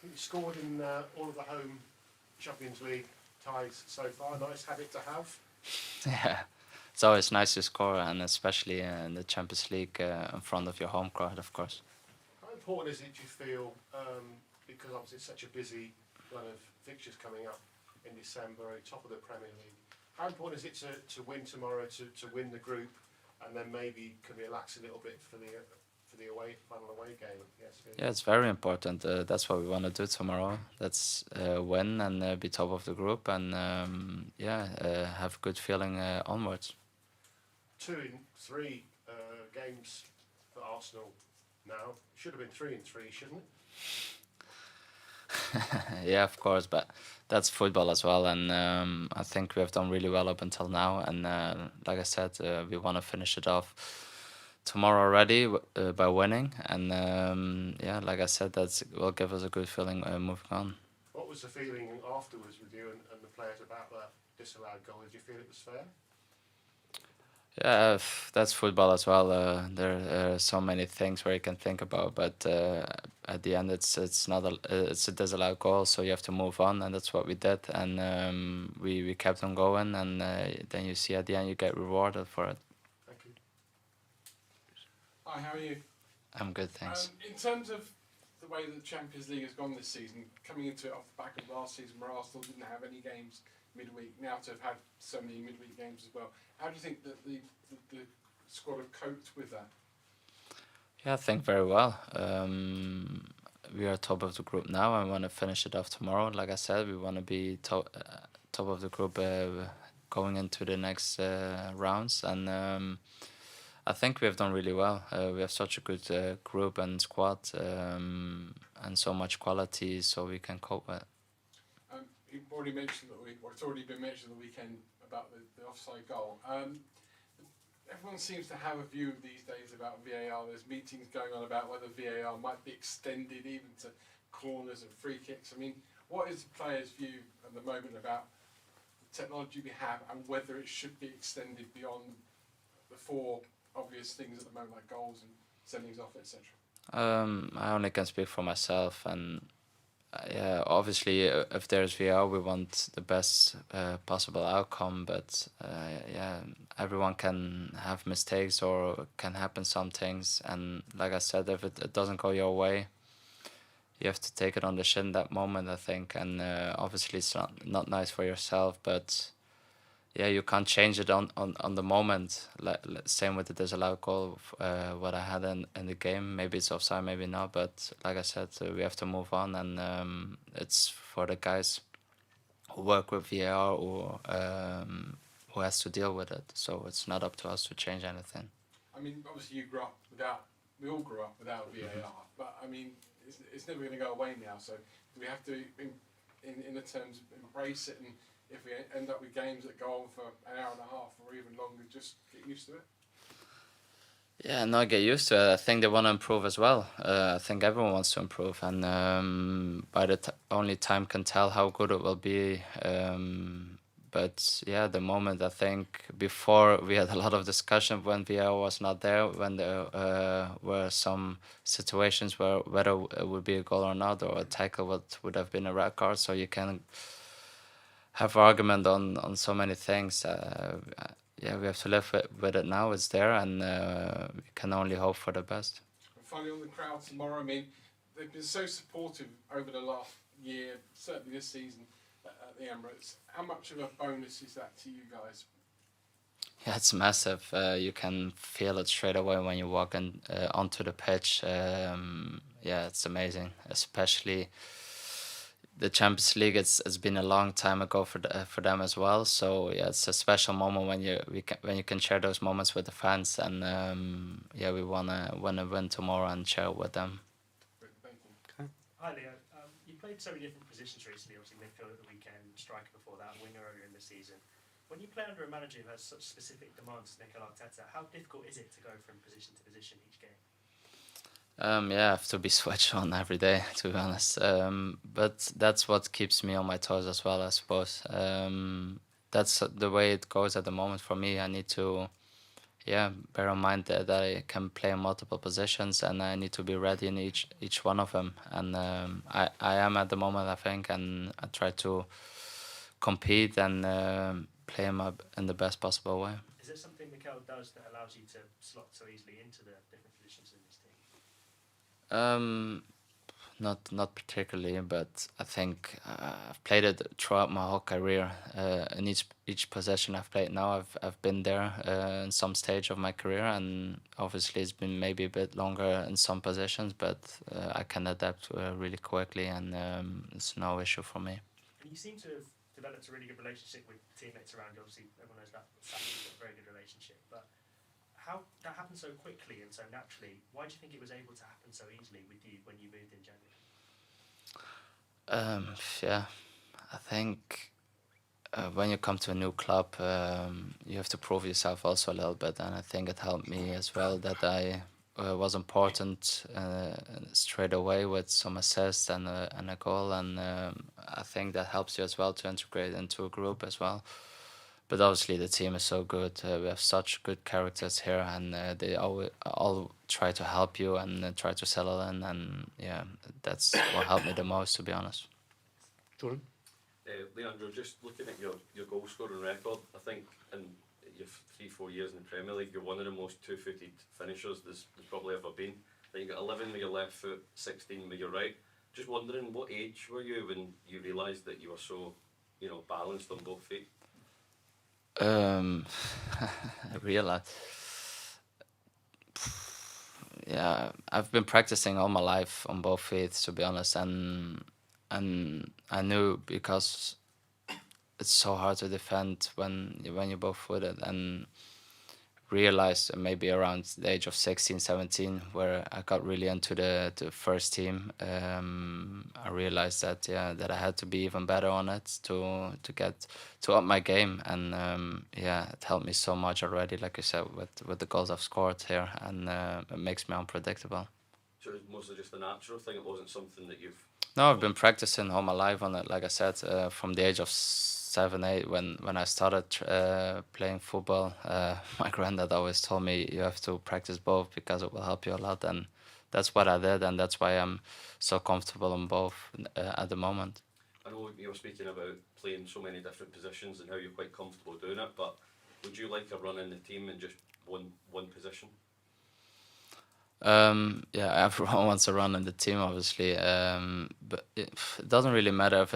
You scored in all of the home Champions League ties so far. Nice habit to have. Yeah, it's always nice to score, and especially in the Champions League in front of your home crowd, of course. How important is it, do you feel, because obviously it's such a busy run of fixtures coming up in December, top of the Premier League? How important is it to win tomorrow, to win the group, and then maybe can relax a little bit for the final away game? Yes. Yeah, it's very important. That's what we want to do tomorrow. Let's win and be top of the group, and yeah, have good feeling onwards. 2 in 3 games for Arsenal now. Should have been 3 in 3, shouldn't it? Yeah, of course, but that's football as well, and I think we have done really well up until now. And like I said, we want to finish it off tomorrow already by winning, and yeah, like I said, that will give us a good feeling moving on. What was the feeling afterwards with you and the players about that disallowed goal? Did you feel it was fair? Yeah, that's football as well. There are so many things where you can think about, but at the end, it's not it's a disallowed goal, so you have to move on, and that's what we did, and we kept on going, and then you see at the end you get rewarded for it. Thank you. Hi, how are you? I'm good, thanks. In terms of the way that the Champions League has gone this season, coming into it off the back of last season where Arsenal didn't have any games midweek, now to have had so many midweek games as well, how do you think that the squad have coped with that? Yeah, I think very well. We are top of the group now. I want to finish it off tomorrow. Like I said, we want to be top of the group going into the next rounds, and I think we have done really well. We have such a good group and squad, and so much quality, so we can cope with it. You've already mentioned it's already been mentioned the weekend about the offside goal. Everyone seems to have a view these days about VAR. There's meetings going on about whether VAR might be extended even to corners and free kicks. I mean, what is the players' view at the moment about the technology we have and whether it should be extended beyond the 4 obvious things at the moment, like goals and sendings off, etc.? I only can speak for myself, and yeah, obviously, if there's VR, we want the best possible outcome. But yeah, everyone can have mistakes or can happen some things. And like I said, if it doesn't go your way, you have to take it on the chin that moment, I think. And obviously, it's not nice for yourself, but yeah, you can't change it on the moment. Same with the disallowed goal, what I had in the game. Maybe it's offside, maybe not. But like I said, we have to move on, and it's for the guys who work with VAR or who has to deal with it. So it's not up to us to change anything. I mean, obviously we all grew up without VAR, but I mean, it's never going to go away now. So do we have to, in the terms, embrace it, and if we end up with games that go on for an hour and a half or even longer, just get used to it? Yeah, not get used to it. I think they want to improve as well. I think everyone wants to improve, and by the only time can tell how good it will be. But yeah, at the moment, I think before we had a lot of discussion when VR was not there, when there were some situations where whether it would be a goal or not, or a tackle would have been a red card. So you can have argument on so many things. Yeah, we have to live with it now. It's there, and we can only hope for the best. And finally, on the crowd tomorrow, I mean, they've been so supportive over the last year, certainly this season at the Emirates. How much of a bonus is that to you guys? Yeah, it's massive. You can feel it straight away when you walk onto the pitch. Yeah, it's amazing, especially the Champions League. It's been a long time ago for them as well. So yeah, it's a special moment when you can share those moments with the fans, and yeah, we wanna win tomorrow and share it with them. Thank you. Okay. Hi Leo, you played so many different positions recently, obviously midfield at the weekend, striker before that, winger earlier in the season. When you play under a manager who has such specific demands as Mikel Arteta, how difficult is it to go from position to position each game? Yeah, I have to be switched on every day, to be honest. But that's what keeps me on my toes as well, I suppose. That's the way it goes at the moment for me. I need to, yeah, bear in mind that I can play in multiple positions and I need to be ready in each one of them. And I am at the moment, I think, and I try to compete and play in the best possible way. Is there something Mikel does that allows you to slot so easily into the different positions in this team? Not particularly, but I think I've played it throughout my whole career. In each position I've played now, I've been there in some stage of my career, and obviously it's been maybe a bit longer in some positions, but I can adapt really quickly, and it's no issue for me. And you seem to have developed a really good relationship with teammates around you. Obviously, everyone knows that Saturday's got a very good relationship, but how that happened so quickly and so naturally, why do you think it was able to happen so easily with you when you moved in January? Yeah, I think when you come to a new club, you have to prove yourself also a little bit, and I think it helped me as well that I was important straight away with some assists and a goal, and I think that helps you as well to integrate into a group as well. But obviously the team is so good. We have such good characters here, and they all try to help you and try to settle in, and yeah, that's what helped me the most, to be honest. Jordan? Leandro, just looking at your goal scoring record, I think in your 3-4 years in the Premier League, you're one of the most two-footed finishers there's probably ever been. I think you got 11 with your left foot, 16 with your right. Just wondering, what age were you when you realised that you were so, balanced on both feet? I realized. Yeah, I've been practicing all my life on both feet, to be honest, and I knew because it's so hard to defend when you're both footed, and realized maybe around the age of 16, 17, where I got really into the first team. I realized that that I had to be even better on it to get to up my game, and it helped me so much already, like you said, with the goals I've scored here, and it makes me unpredictable. So it was mostly just a natural thing, it wasn't something that you've... No, I've been practicing all my life on it. Like I said, from the age of 7, 8, when I started playing football, my granddad always told me you have to practice both because it will help you a lot, and that's what I did, and that's why I'm so comfortable in both at the moment. I know you were speaking about playing so many different positions and how you're quite comfortable doing it, but would you like a run in the team in just one position? Everyone wants to run in the team, obviously, but it doesn't really matter if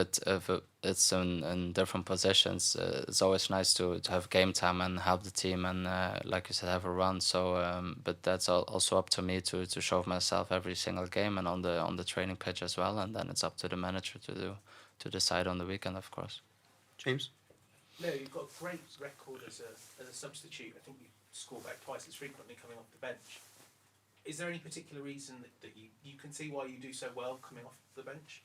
it's in different positions. It's always nice to have game time and help the team, and like you said, have a run. So, but that's also up to me to show myself every single game and on the training pitch as well. And then it's up to the manager to decide on the weekend, of course. James? Leo, you've got a great record as a substitute. I think you score back twice as frequently coming off the bench. Is there any particular reason that you can see why you do so well coming off the bench?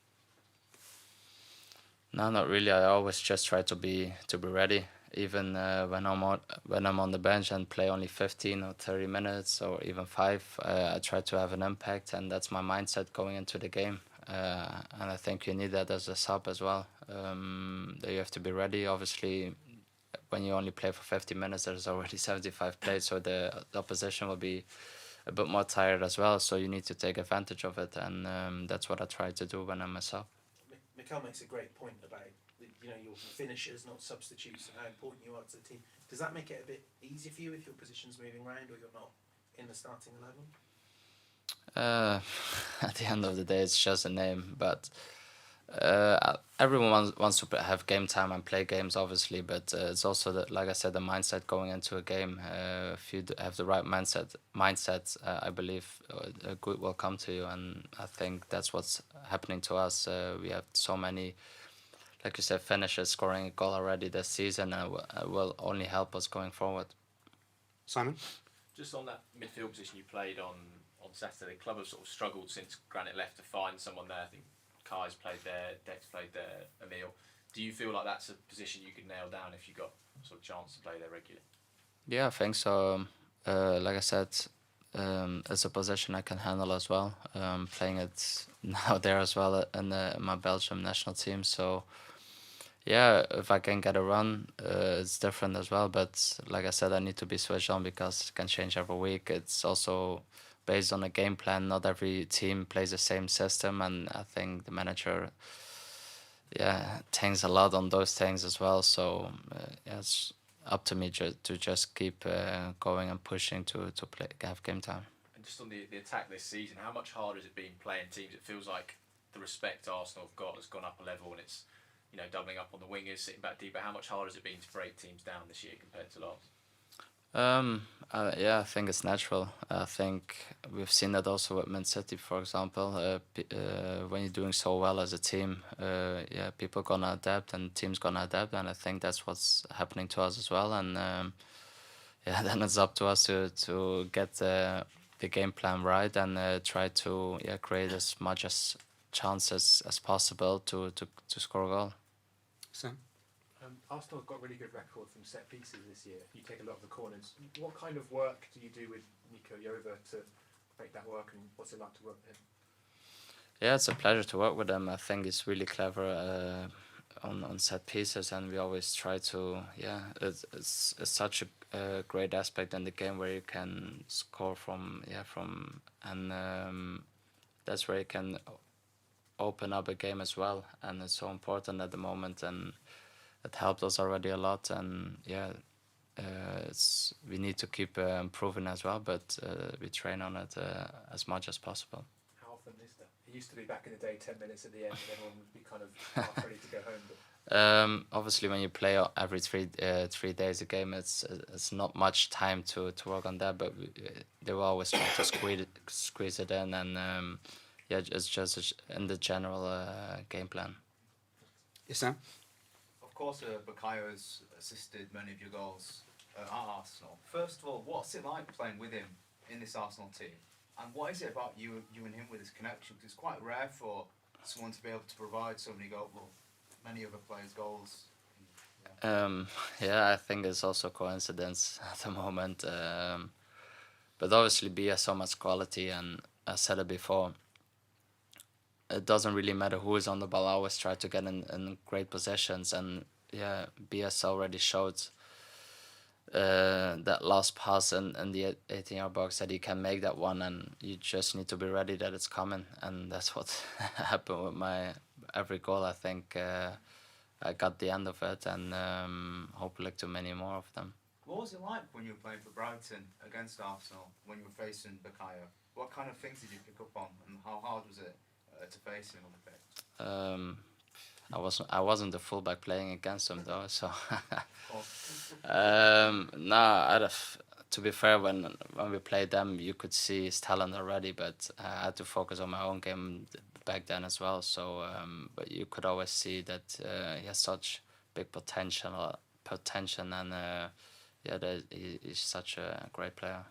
No, not really. I always just try to be ready, even when I'm on the bench and play only 15 or 30 minutes or even 5. I try to have an impact, and that's my mindset going into the game. And I think you need that as a sub as well. That you have to be ready. Obviously, when you only play for 50 minutes, there's already 75 plays, so the opposition will be a bit more tired as well. So you need to take advantage of it, and that's what I try to do when I'm a sub. Mikel makes a great point about your finishers, not substitutes, and how important you are to the team. Does that make it a bit easier for you if your position's moving around or you're not in the starting 11? At the end of the day, it's just a name, but everyone wants to have game time and play games, obviously, but it's also, like I said, the mindset going into a game. If you have the right mindset, I believe good will come to you, and I think that's what's happening to us. We have so many, like you said, finishers scoring a goal already this season, and it will only help us going forward. Simon? Just on that midfield position you played on Saturday, the club have sort of struggled since Granite left to find someone there. I think Kai's played there, Dex played there, Emil. Do you feel like that's a position you could nail down if you got sort of chance to play there regularly? Yeah, I think so. Like I said, it's a position I can handle as well. Playing it now there as well in my Belgium national team. So Yeah, if I can get a run, it's different as well. But like I said, I need to be switched on because it can change every week. It's also based on a game plan. Not every team plays the same system, and I think the manager, yeah, thinks a lot on those things as well. So yeah, it's up to me to just keep going and pushing to play, have game time. And just on the attack this season, how much harder has it been playing teams? It feels like the respect Arsenal have got has gone up a level, and it's, you know, doubling up on the wingers, sitting back deeper. How much harder has it been to break teams down this year compared to last? Yeah, I think it's natural. I think we've seen that also with Man City, for example. When you're doing so well as a team, yeah, people gonna adapt and teams gonna adapt, and I think that's what's happening to us as well. And yeah, then it's up to us to get the game plan right and try to create as much as chances as possible to score a goal. Sam? Arsenal have got a really good record from set pieces this year. You take a lot of the corners. What kind of work do you do with Nico Jova to make that work, and what's it like to work with him? Yeah, it's a pleasure to work with him. I think he's really clever on set pieces, and we always try to. Yeah, it's such a great aspect in the game where you can score from, and that's where you can open up a game as well, and it's so important at the moment, and it helped us already a lot, and yeah. We need to keep improving as well, but we train on it as much as possible. How often is that? It used to be back in the day, 10 minutes at the end, and everyone would be kind of half ready to go home. But Obviously, when you play every 3 days a game, it's not much time to work on that. But they will always try to squeeze it in, and yeah, it's just in the general game plan. Yes, Sam? Of course, Bukayo has assisted many of your goals at Arsenal. First of all, what's it like playing with him in this Arsenal team? And what is it about you and him with his connection? Because it's quite rare for someone to be able to provide so many other players' goals. Yeah, I think it's also coincidence at the moment. But obviously, B has so much quality, and I said it before. It doesn't really matter who is on the ball. I always try to get in great positions, and yeah, BS already showed that last pass in the 18-yard box that he can make that one, and you just need to be ready that it's coming, and that's what happened with my every goal. I think I got the end of it, and hopefully to many more of them. What was it like when you were playing for Brighton against Arsenal, when you were facing Bukayo? What kind of things did you pick up on, and how hard was it to face him on the pitch? I wasn't the fullback playing against him though, so to be fair, when we played them, you could see his talent already, but I had to focus on my own game back then as well. So, but you could always see that he has such big potential, and yeah, that he's such a great player.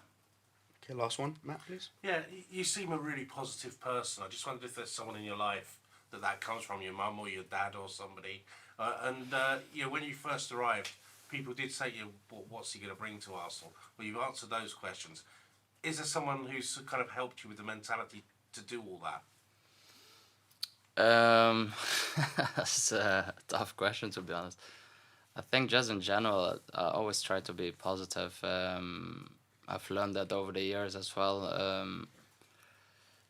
Okay, last one. Matt, please. Yeah, you seem a really positive person. I just wondered if there's someone in your life that comes from, your mum or your dad or somebody. You know, when you first arrived, people did say, you know, what's he going to bring to Arsenal? Well, you've answered those questions. Is there someone who's kind of helped you with the mentality to do all that? That's a tough question, to be honest. I think just in general, I always try to be positive. I've learned that over the years as well,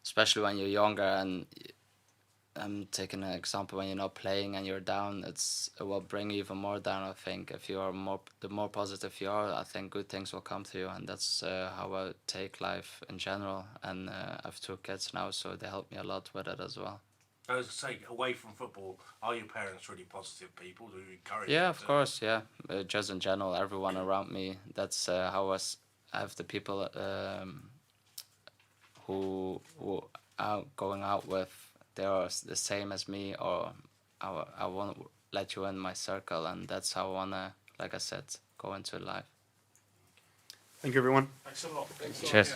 especially when you're younger, and I'm taking an example, when you're not playing and you're down, it will bring you even more down. I think if you are the more positive you are, I think good things will come to you, and that's how I take life in general. And I have 2 kids now, so they help me a lot with it as well. I was saying, away from football, are your parents really positive people? Do you encourage Yeah, them of to- course, yeah. Just in general, everyone around me, that's how I have the people who I'm going out with, they are the same as me, or I want to let you in my circle, and that's how I want to, like I said, go into life. Thank you, everyone. Thanks a lot. Cheers.